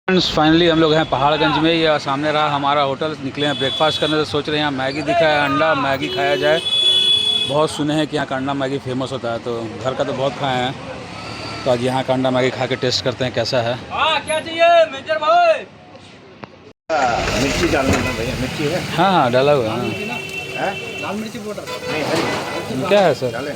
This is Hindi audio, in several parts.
फ्रेंड्स फाइनली हम लोग हैं पहाड़गंज में। ये सामने रहा हमारा होटल। निकले हैं ब्रेकफास्ट करने, से सोच रहे हैं यहाँ मैगी दिखा है, अंडा मैगी खाया जाए। बहुत सुने हैं कि यहाँ का अंडा मैगी फेमस होता है, तो घर का तो बहुत खाए हैं, तो आज यहाँ का अंडा मैगी खा के टेस्ट करते हैं कैसा है। क्या चाहिए मेजर भाई? मिर्ची डालना है भैया, मिर्ची है? हाँ हाँ डाला हुआ है। लाल मिर्ची पाउडर नहीं है। क्या है सर? डालें।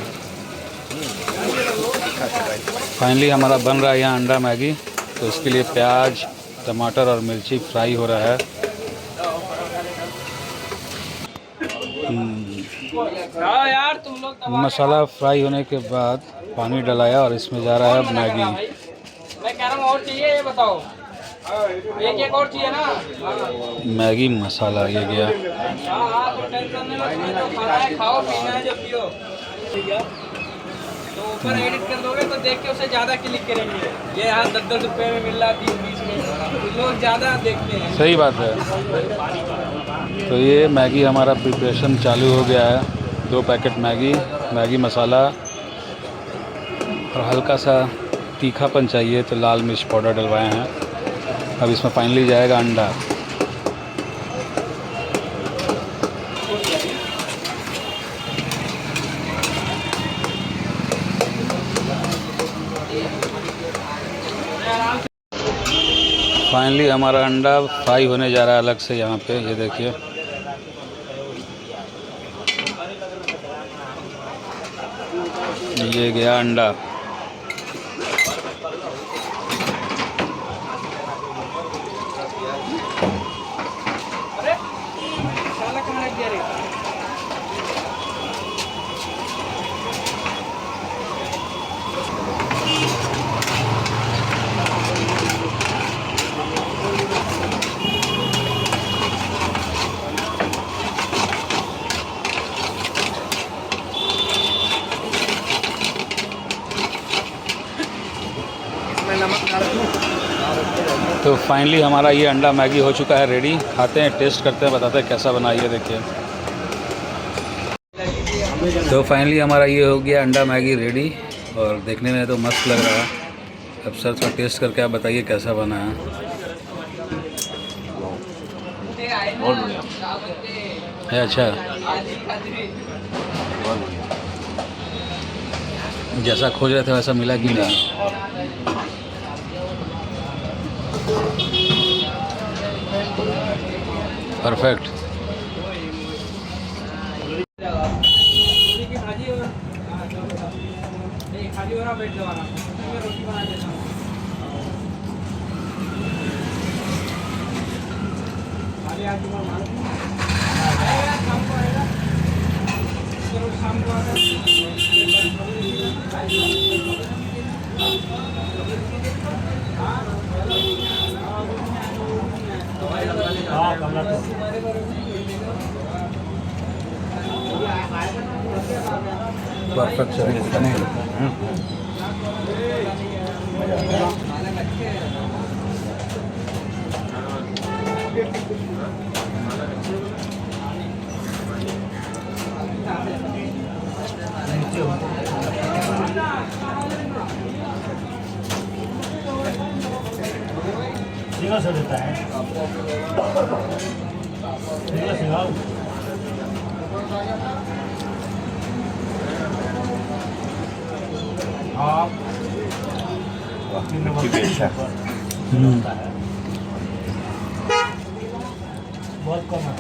फाइनली हमारा बन रहा है यहाँ अंडा मैगी। तो इसके लिए प्याज, टमाटर और मिर्ची फ्राई हो रहा है। यार तुम लोग मसाला फ्राई होने के बाद पानी डलाया और इसमें जा रहा है मैगी। मैं कह रहा हूँ और चाहिए, ये बताओ। एक और चाहिए ना? मैगी मसाला ये गया। हाँ तो टेंशन नहीं लो, तो खाना है खाओ, पीना है जो पियो। तो ऊपर एडिट कर दोगे तो देख के उसे ज़्यादा क्लिक करेंगे। ये यहाँ 10-10 रुपये में मिल रहा है, 20-20 में, लोग ज़्यादा देखते हैं। सही बात है। तो ये मैगी हमारा प्रिपरेशन चालू हो गया है। 2 पैकेट मैगी मसाला और हल्का सा तीखापन चाहिए तो लाल मिर्च पाउडर डलवाए हैं। अब इसमें फाइनली जाएगा अंडा। फाइनली हमारा अंडा फ्राई होने जा रहा है अलग से यहाँ पे, ये देखिए। ये गया अंडा। साला कहाँ रख दिया रे? तो फाइनली हमारा ये अंडा मैगी हो चुका है रेडी। खाते हैं, टेस्ट करते हैं, बताते हैं कैसा बना। ये देखिए। तो फाइनली हमारा ये हो गया अंडा मैगी रेडी, और देखने में तो मस्त लग रहा है। अब सर थोड़ा टेस्ट करके आप बताइए कैसा बना है। है अच्छा, जैसा खोज रहे थे वैसा मिला कि नहीं? परफेक्ट। खाली हो रहा, बैठ जाना, मैं रोटी बना देता हूँ। खाली आज शाम को आएगा, शाम को आएगा। Perfect sir. सिंगल से देता है। सिंगल आप बहुत कम है।